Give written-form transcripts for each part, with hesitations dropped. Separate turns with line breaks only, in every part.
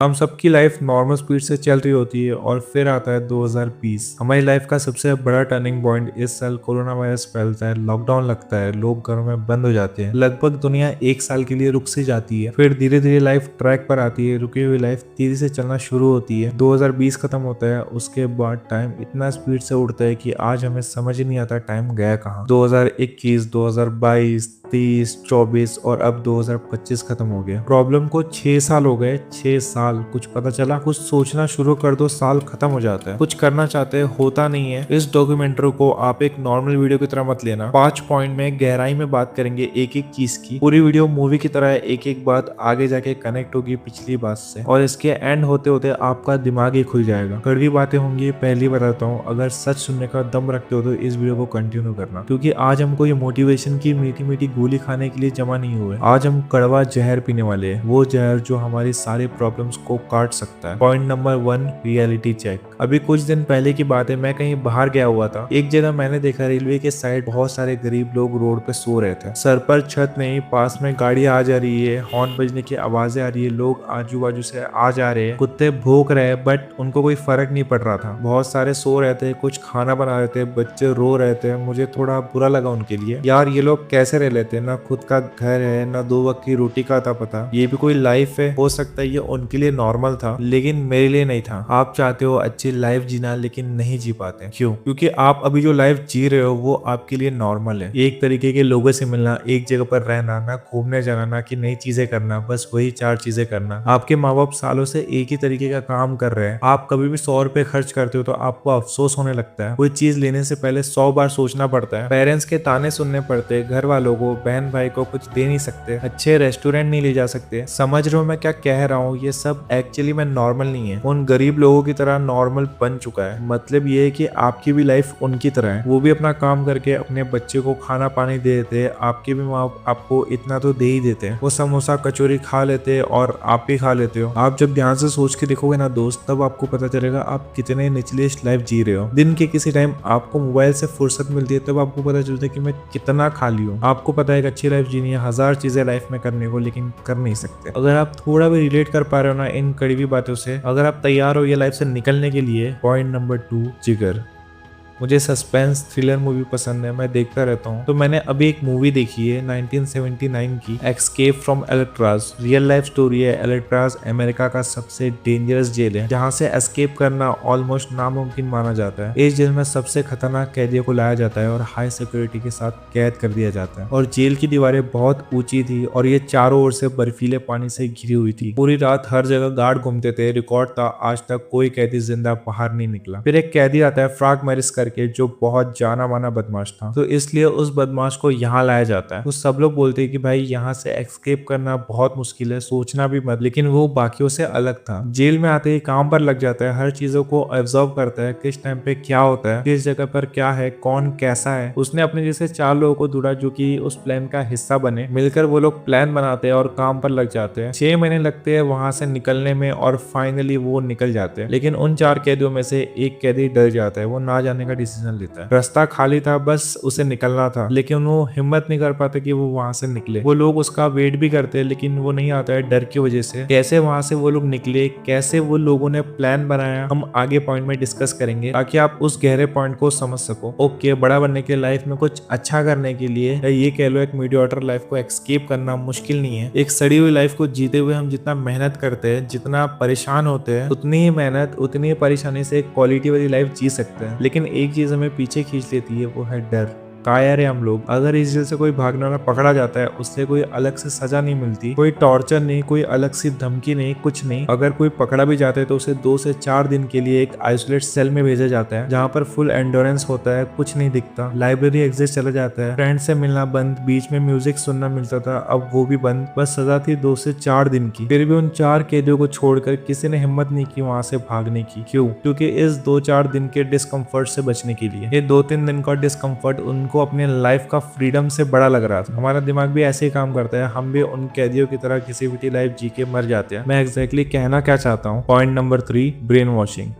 हम सबकी life normal speed से चल रही होती है और फिर आता है 2020। हमारी लाइफ का सबसे बड़ा टर्निंग पॉइंट इस साल कोरोना वायरस फैलता है, लॉकडाउन लगता है, लोग घरों में बंद हो जाते हैं, लगभग दुनिया एक साल के लिए रुक सी जाती है। फिर धीरे धीरे लाइफ ट्रैक पर आती है, रुकी हुई लाइफ तेजी से चलना शुरू होती है। 2020 खत्म होता है, उसके बाद टाइम इतना स्पीड से उड़ता है कि आज हमें समझ ही नहीं आता टाइम गया कहाँ। 2021, 2022, 23, 24 और अब 2025 खत्म हो गया। प्रॉब्लम को 6 साल हो गए। 6 साल कुछ पता चला? कुछ सोचना शुरू कर दो, साल खत्म हो जाता है। कुछ करना चाहते हैं, होता नहीं है। इस डॉक्यूमेंट्री को आप एक नॉर्मल वीडियो की तरह मत लेना। 5 पॉइंट में गहराई में बात करेंगे एक एक चीज की। पूरी वीडियो मूवी की तरह एक एक बात आगे जाके कनेक्ट होगी पिछली बात से, और इसके एंड होते होते आपका दिमाग ही खुल जाएगा। कड़वी बातें होंगी, पहली बताता हूँ। अगर सच सुनने का दम रखते हो तो इस वीडियो को कंटिन्यू करना, क्योंकि आज हमको ये मोटिवेशन की मीठी मीठी गोली खाने के लिए जमा नहीं हुए। आज हम कड़वा जहर पीने वाले हैं, वो जहर जो हमारी सारी प्रॉब्लम्स को काट सकता है। Point number 1, reality check. अभी कुछ दिन पहले की बात है, मैं कहीं बाहर गया हुआ था। एक जगह मैंने देखा रेलवे के साइड बहुत सारे गरीब लोग रोड पे सो रहे थे। सर पर छत नहीं, पास में गाड़ी आ जा रही है, हॉर्न बजने की आवाजें आ रही है, लोग आजू बाजू से आ जा रहे हैं, कुत्ते भौंक रहे हैं, बट उनको कोई फर्क नहीं पड़ रहा था। बहुत सारे सो रहे थे, कुछ खाना बना रहे थे, बच्चे रो रहे थे। मुझे थोड़ा बुरा लगा उनके लिए। यार ये लोग कैसे रह लेते हैं? ना खुद का घर है, ना 2 वक्त की रोटी का था पता। ये भी कोई लाइफ है? हो सकता है ये उनके लिए नॉर्मल था, लेकिन मेरे लिए नहीं था। आप चाहते हो अच्छी लाइफ जीना, लेकिन नहीं जी पाते। क्यों? क्योंकि आप अभी जो लाइफ जी रहे हो वो आपके लिए नॉर्मल है। एक तरीके के लोगों से मिलना, एक जगह पर रहना, ना घूमने जाना, ना कि नई चीजें करना, बस वही 4 चीजें करना। आपके माँ बाप सालों से एक ही तरीके का काम कर रहे हैं। आप कभी भी 100 रुपए खर्च करते हो तो आपको अफसोस होने लगता है। कोई चीज लेने से पहले 100 बार सोचना पड़ता है। पेरेंट्स के ताने सुनने पड़ते हैं, घर वालों को, बहन भाई को कुछ दे नहीं सकते, अच्छे रेस्टोरेंट नहीं ले जा सकते। समझ रहे हो मैं क्या कह रहा हूँ? ये सब एक्चुअली में नॉर्मल नहीं है। उन गरीब लोगों की तरह नॉर्मल बन चुका है। मतलब ये है कि आपकी भी लाइफ उनकी तरह है। वो भी अपना काम करके अपने बच्चे को खाना पानी दे देते हैं। आपके भी माँ आपको इतना तो दे ही देते हैं। वो समोसा कचौरी खा लेते हैं और आप भी खा लेते हो। आप जब ध्यान से सोच के देखोगे ना दोस्त, तब आपको पता चलेगा आप कितने निचली लाइफ जी रहे हो। दिन के किसी टाइम आपको मोबाइल से फुर्सत मिलती है, तब आपको पता चलता है कि मैं कितना खाली हूँ। आपको पता है एक अच्छी लाइफ जीनी है, 1000 चीजें लाइफ में करने को, लेकिन कर नहीं सकते। अगर आप थोड़ा भी रिलेट कर पा रहे हो ना इन कड़वी बातों से, अगर आप तैयार हो ये लाइफ से निकलने के लिए, पॉइंट नंबर 2, जिगर। मुझे सस्पेंस थ्रिलर मूवी पसंद है, मैं देखता रहता हूँ। तो मैंने अभी एक मूवी देखी है 1979 की, escape from Alcatraz. Real life story है। एल्ट्राज अमेरिका का सबसे डेंजरस जेल है, जहाँ से एस्केप करना ऑलमोस्ट नामुमकिन माना जाता है। इस जेल में सबसे खतरनाक कैदियों को लाया जाता है और हाई सिक्योरिटी के साथ कैद कर दिया जाता है। और जेल की दीवारें बहुत ऊंची थी और ये चारों ओर से बर्फीले पानी से घिरी हुई थी। पूरी रात हर जगह गार्ड घूमते थे। रिकॉर्ड था आज तक कोई कैदी जिंदा बाहर नहीं निकला। फिर एक कैदी आता है फ्रॉग मैरिस करके, जो बहुत जाना माना बदमाश था, तो इसलिए उस बदमाश को यहाँ लाया जाता है। तो सब लोग बोलते हैं कि भाई यहाँ से एस्केप करना बहुत मुश्किल है, सोचना भी मत। लेकिन वो बाकियों से अलग था। जेल में आते ही काम पर लग जाता है, हर चीजों को ऑब्जर्व करता है, किस टाइम पे क्या होता है, किस जगह पर क्या है, कौन कैसा है। उसने अपने जैसे 4 लोगों को ढूंढा जो कि उस प्लान का हिस्सा बने। मिलकर वो लोग प्लान बनाते हैं और काम पर लग जाते हैं। 6 महीने लगते हैं वहां से निकलने में और फाइनली वो निकल जाते हैं। लेकिन उन 4 कैदियों में से एक कैदी डर जाता है, वो ना जाने का डिसीजन लेता है। रास्ता खाली था, बस उसे निकलना था, लेकिन वो हिम्मत नहीं कर पाते कि वो वहां से निकले। वो लोग उसका वेट भी करते हैं, लेकिन वो नहीं आता है डर की वजह से। कैसे वहां से वो लोग निकले, कैसे वो लोगों ने प्लान बनाया, हम आगे पॉइंट में डिस्कस करेंगे, ताकि आप उस गहरे पॉइंट को समझ सको। ओके, बड़ा बनने के लाइफ में कुछ अच्छा करने के लिए, या ये कह लो एक मीडियोकर लाइफ को एस्केप करना मुश्किल नहीं है। एक सड़ी हुई लाइफ को जीते हुए हम जितना मेहनत करते हैं, जितना परेशान होते हैं, उतनी ही मेहनत, उतनी ही परेशानी से एक क्वालिटी वाली लाइफ जी सकते हैं। लेकिन एक चीज हमें पीछे खींच लेती है, वो है डर। कायर है हम लोग। अगर इस जेल से कोई भागने वाला पकड़ा जाता है, उससे कोई अलग से सजा नहीं मिलती, कोई टॉर्चर नहीं, कोई अलग सी धमकी नहीं, कुछ नहीं। अगर कोई पकड़ा भी जाता है तो उसे 2 से 4 दिन के लिए एक आइसोलेट सेल में भेजा जाता है, जहाँ पर फुल एंडोरेंस होता है, कुछ नहीं दिखता। लाइब्रेरी एग्जिट चला जाता है, फ्रेंड से मिलना बंद, बीच में म्यूजिक सुनना मिलता था, अब वो भी बंद। बस सजा थी 2 से 4 दिन की। फिर भी उन 4 कैदियों को छोड़कर किसी ने हिम्मत नहीं की वहां से भागने की। क्यों? क्योंकि इस 2-4 दिन के डिस्कम्फर्ट से बचने के लिए। ये 2-3 दिन का डिस्कम्फर्ट को अपने लाइफ का फ्रीडम से बड़ा लग रहा था। हमारा दिमाग भी ऐसे ही काम करता है, हम भी उन कैदियों की तरह किसी भी लाइफ जी के मर जाते हैं। मैं एग्जैक्टली कहना क्या चाहता हूँ, पॉइंट नंबर 3, ब्रेन वॉशिंग।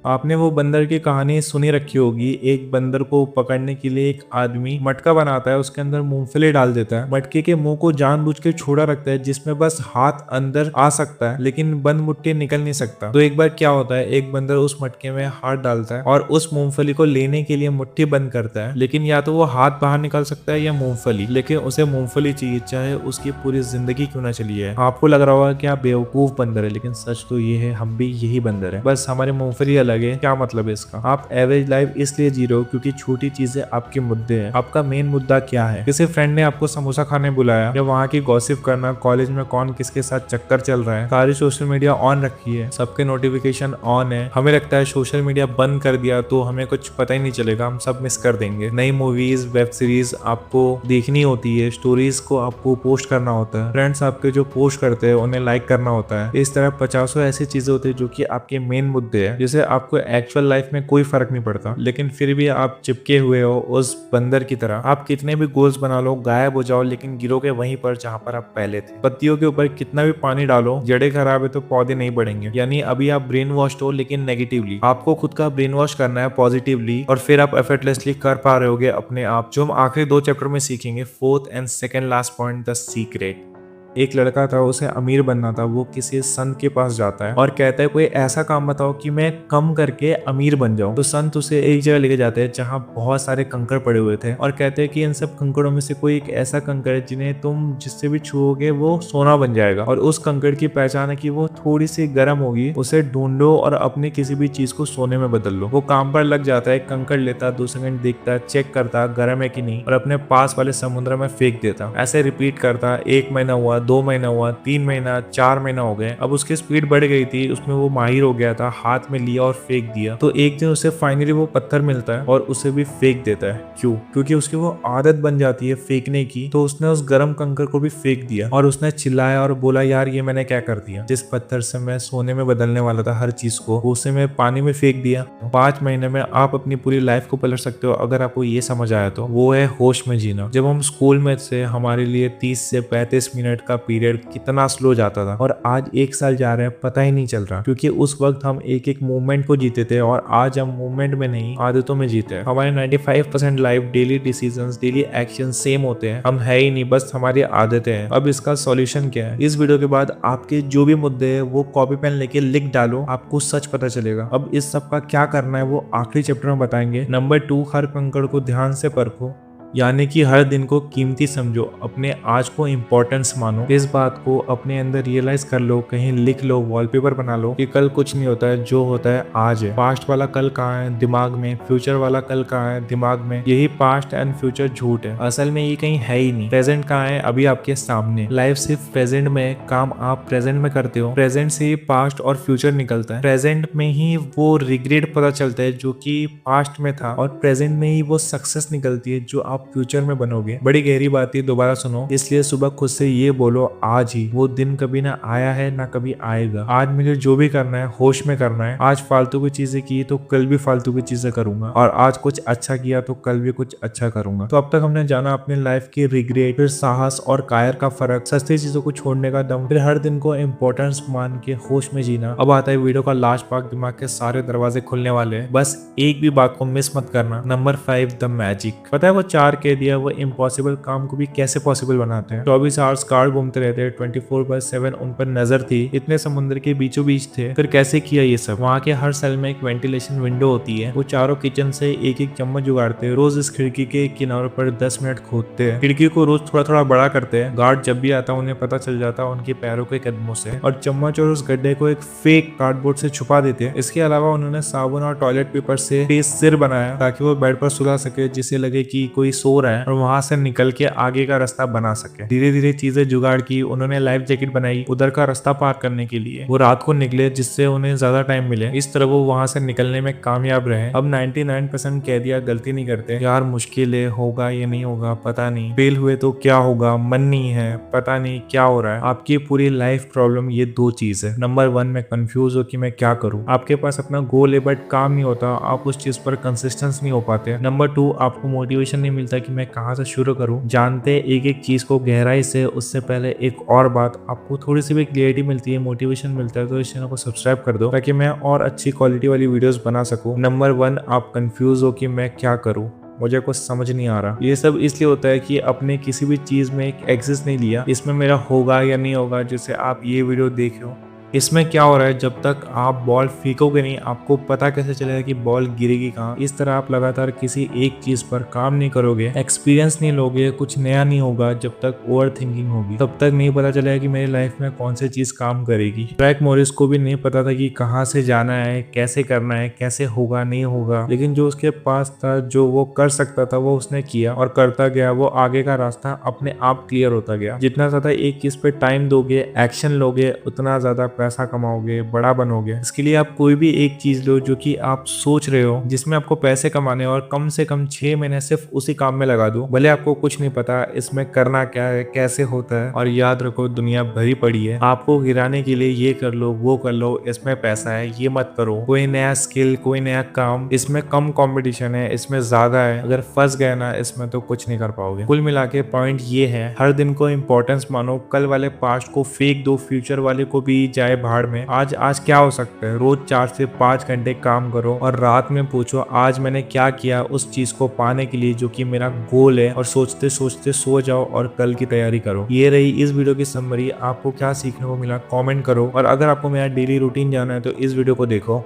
आपने वो बंदर की कहानी सुनी रखी होगी। एक बंदर को पकड़ने के लिए एक आदमी मटका बनाता है, उसके अंदर मूंगफली डाल देता है, मटके के मुंह को जानबूझ के छोड़ा रखता है जिसमें बस हाथ अंदर आ सकता है लेकिन बंद मुट्ठी निकल नहीं सकता। तो एक बार क्या होता है, एक बंदर उस मटके में हाथ डालता है और उस मूंगफली को लेने के लिए मुट्ठी बंद करता है, लेकिन या तो वो हाथ बाहर निकल सकता है या मूंगफली, लेकिन उसे मूंगफली चाहिए चाहे उसकी पूरी जिंदगी क्यों ना चली है। आपको लग रहा होगा कि आप बेवकूफ बंदर है, लेकिन सच तो ये है हम भी यही बंदर है, बस हमारे मूंगफली अलग है। क्या मतलब है इसका? आप एवरेज लाइफ इसलिए जी रहे हो क्योंकि छोटी चीजें आपके मुद्दे हैं। आपका मेन मुद्दा क्या है? किसी फ्रेंड ने आपको समोसा खाने बुलाया या वहाँ की गॉसिप करना, कॉलेज में कौन किसके साथ चक्कर चल रहा है, सारी सोशल मीडिया ऑन रखी है, सबके नोटिफिकेशन ऑन है। हमें लगता है सोशल मीडिया बंद कर दिया तो हमें कुछ पता ही नहीं चलेगा, हम सब मिस कर देंगे। नई मूवीज, वेब सीरीज आपको देखनी होती है, स्टोरीज को आपको पोस्ट करना होता है, फ्रेंड्स आपके जो पोस्ट करते हैं उन्हें लाइक करना होता है। इस तरह 50 ऐसी चीजें होती है जो कि आपके मेन मुद्दे हैं, जिसे आपको एक्चुअल लाइफ में कोई फर्क नहीं पड़ता, लेकिन फिर भी आप चिपके हुए हो उस बंदर की तरह। आप कितने भी गोल्स बना लो, गायब हो जाओ, लेकिन गिरोगे वहीं पर जहां पर आप पहले थे। पत्तियों के ऊपर कितना भी पानी डालो, जड़ें खराब है तो पौधे नहीं बढ़ेंगे। यानी अभी आप ब्रेन वॉश हो लेकिन नेगेटिवली। आपको खुद का ब्रेन वॉश करना है पॉजिटिवली, और फिर आप एफर्टलेसली कर पा रहे होगे अपने आप, जो हम आखिरी 2 चैप्टर में सीखेंगे। Fourth and second last point, the secret. एक लड़का था, उसे अमीर बनना था। वो किसी संत के पास जाता है और कहता है कोई ऐसा काम बताओ कि मैं कम करके अमीर बन जाऊं। तो संत उसे एक जगह लेके जाते हैं जहां बहुत सारे कंकड़ पड़े हुए थे और कहते हैं कि इन सब कंकड़ों में से कोई एक ऐसा कंकड़ है जिन्हें तुम जिससे भी छुओगे वो सोना बन जाएगा, और उस कंकड़ की पहचान है कि वो थोड़ी सी गर्म होगी, उसे ढूंढो और अपनी किसी भी चीज को सोने में बदल लो। वो काम पर लग जाता है, कंकड़ लेता, 2 सेकंड देखता, चेक करता गर्म है कि नहीं, और अपने पास वाले समुद्र में फेंक देता। ऐसे रिपीट करता। 1 महीना हुआ, 2 महीना हुआ, 3 महीना, 4 महीना हो गए। अब उसकी स्पीड बढ़ गई थी, उसमें वो माहिर हो गया था, हाथ में लिया और फेंक दिया। तो एक दिन उसे फाइनली वो पत्थर मिलता है और उसे भी फेंक देता है। क्यों? क्योंकि उसकी वो आदत बन जाती है फेंकने की। तो उसने उस गर्म कंकर को भी फेंक दिया और उसने चिल्लाया और बोला यार ये मैंने क्या कर दिया, जिस पत्थर से मैं सोने में बदलने वाला था हर चीज को, उसे मैं पानी में फेंक दिया। 5 महीने में आप अपनी पूरी लाइफ को पलट सकते हो अगर आपको ये समझ आया तो। वो है होश में जीना। जब हम स्कूल में से, हमारे लिए 30 से 35 मिनट का पीरियड कितना स्लो जाता था, और आज 1 साल जा रहा है पता ही नहीं चल रहा, क्योंकि उस वक्त हम एक एक मूवमेंट को जीते थे और आज हम मूवमेंट में नहीं आदतों में जीते हैं। हमारे 95% life, daily decisions, daily action same होते हैं। हम है ही नहीं, बस हमारी आदतें हैं। अब इसका सॉल्यूशन क्या है? इस वीडियो के बाद आपके जो भी मुद्दे हैं वो कॉपी पेन लेके लिख डालो, आपको सच पता चलेगा। अब इस सब का क्या करना है वो आखिरी चैप्टर में बताएंगे। नंबर 2, हर कंकड़ को ध्यान से परखो, यानी कि हर दिन को कीमती समझो, अपने आज को इम्पोर्टेंस मानो। इस बात को अपने अंदर रियलाइज कर लो, कहीं लिख लो, वॉलपेपर बना लो कि कल कुछ नहीं होता है, जो होता है आज है। पास्ट वाला कल कहाँ है? दिमाग में। फ्यूचर वाला कल कहाँ है? दिमाग में। यही पास्ट एंड फ्यूचर झूठ है, असल में ये कहीं है ही नहीं। प्रेजेंट कहाँ है? अभी आपके सामने। लाइफ सिर्फ प्रेजेंट में, काम आप प्रेजेंट में करते हो। प्रेजेंट से ही पास्ट और फ्यूचर निकलता है। प्रेजेंट में ही वो रिग्रेट पता चलता है जो कि पास्ट में था, और प्रेजेंट में ही वो सक्सेस निकलती है जो आप फ्यूचर में बनोगे। बड़ी गहरी बात है, दोबारा सुनो। इसलिए सुबह खुद से ये बोलो, आज ही। वो दिन कभी ना आया है ना कभी आएगा। आज मुझे जो भी करना है होश में करना है। आज फालतू की चीजें की तो कल भी फालतू की चीजें करूंगा, और आज कुछ अच्छा किया तो कल भी कुछ अच्छा करूंगा। तो अब तक हमने जाना अपनी लाइफ की रिग्रेट, फिर साहस और कायर का फर्क, सस्ती चीजों को छोड़ने का दम, फिर हर दिन को इम्पोर्टेंस मान के होश में जीना। अब आता है वीडियो का लास्ट पार्ट, दिमाग के सारे दरवाजे खुलने वाले हैं, बस एक भी बात को मिस मत करना। Number 5, the magic. पता है वो 4 कह दिया, वो इम्पॉसिबल काम को भी कैसे पॉसिबल बनाते हैं। 24 आवर्स कार घूमते रहते हैं, 24/7 उन पर नजर थी, इतने समुद्र के बीचों बीच थे। फिर कैसे किया ये सब? वहाँ के हर सेल में एक वेंटिलेशन विंडो होती है, वो चारों किचन से एक एक चम्मच जुगाड़ते हैं। रोज इस खिड़की के किनारों पर 10 मिनट खोदते हैं, खिड़की को रोज थोड़ा थोड़ा बड़ा करते हैं। गार्ड जब भी आता उन्हें पता चल जाता उनके पैरों के कदमों से, और चम्मच और उस गड्ढे को एक फेक कार्डबोर्ड से छुपा देते हैं। इसके अलावा उन्होंने साबुन और टॉयलेट पेपर से फेस सिर बनाया ताकि वो बेड पर सुला सके, जिससे लगे कि कोई सो रहा है, और वहां से निकल के आगे का रास्ता बना सके। धीरे धीरे चीजें जुगाड़ की। उन्होंने लाइफ जैकेट बनाई उधर का रास्ता पार करने के लिए। वो रात को निकले जिससे उन्हें ज्यादा टाइम मिले। इस तरह वो वहां से निकलने में कामयाब रहे। अब 99% कह दिया गलती नहीं करते। यार मुश्किल है, होगा ये नहीं होगा पता नहीं, फेल हुए तो क्या होगा, मन नहीं है, पता नहीं क्या हो रहा है। आपकी पूरी लाइफ प्रॉब्लम ये 2 चीज है। नंबर 1 में कंफ्यूज हो कि मैं क्या करूं। आपके पास अपना गोल है बट काम नहीं होता, आप उस चीज पर कंसिस्टेंस नहीं हो पाते। नंबर 2 आपको मोटिवेशन नहीं मिलता कि मैं कहाँ से शुरू करूँ। जानते एक एक चीज को गहराई से, उससे पहले एक और बात, आपको थोड़ी सी भी क्लियरिटी मिलती है, मोटिवेशन मिलता है, तो इस चैनल को सब्सक्राइब कर दो ताकि मैं और अच्छी क्वालिटी वाली वीडियोस बना सकूं। नंबर 1, आप कंफ्यूज हो कि मैं क्या करूं, मुझे कुछ समझ नहीं आ रहा। ये सब इसलिए होता है कि अपने किसी भी चीज में एक एक्सेस नहीं लिया, इसमें मेरा होगा या नहीं होगा। जैसे आप ये वीडियो देख रहे हो, इसमें क्या हो रहा है, जब तक आप बॉल फेंकोगे नहीं आपको पता कैसे चलेगा कि बॉल गिरेगी कहाँ। इस तरह आप लगातार किसी एक चीज पर काम नहीं करोगे, एक्सपीरियंस नहीं लोगे, कुछ नया नहीं होगा, जब तक ओवर थिंकिंग होगी तब तक नहीं पता चलेगा कि मेरी लाइफ में कौन सी चीज काम करेगी। ट्रैक मॉरिस को भी नहीं पता था कि कहाँ से जाना है, कैसे करना है, कैसे होगा नहीं होगा, लेकिन जो उसके पास था, जो वो कर सकता था, वो उसने किया और करता गया। वो आगे का रास्ता अपने आप क्लियर होता गया। जितना ज्यादा एक चीज पे टाइम दोगे, एक्शन लोगे, उतना ज्यादा पैसा कमाओगे, बड़ा बनोगे। इसके लिए आप कोई भी एक चीज लो जो कि आप सोच रहे हो, जिसमें आपको पैसे कमाने, और कम से कम 6 महीने सिर्फ उसी काम में लगा दो। भले आपको कुछ नहीं पता इसमें करना क्या है, कैसे होता है, और याद रखो दुनिया भरी पड़ी है आपको गिराने के लिए। ये कर लो, वो कर लो, इसमें पैसा है, ये मत करो। कोई नया स्किल, कोई नया काम, इसमें कम कंपटीशन है, इसमें ज्यादा है। अगर फंस गए ना इसमें तो कुछ नहीं कर पाओगे। कुल मिला के पॉइंट ये है, हर दिन को इंपॉर्टेंस मानो, कल वाले पास्ट को फेंक दो, फ्यूचर वाले को भी जाए भाड़ में। आज क्या हो सकता है। रोज 4 से 5 घंटे काम करो और रात में पूछो आज मैंने क्या किया उस चीज को पाने के लिए जो कि मेरा गोल है, और सोचते सोचते सो जाओ और कल की तैयारी करो। ये रही इस वीडियो की समरी। आपको क्या सीखने को मिला कमेंट करो, और अगर आपको मेरा डेली रूटीन जानना है तो इस वीडियो को देखो।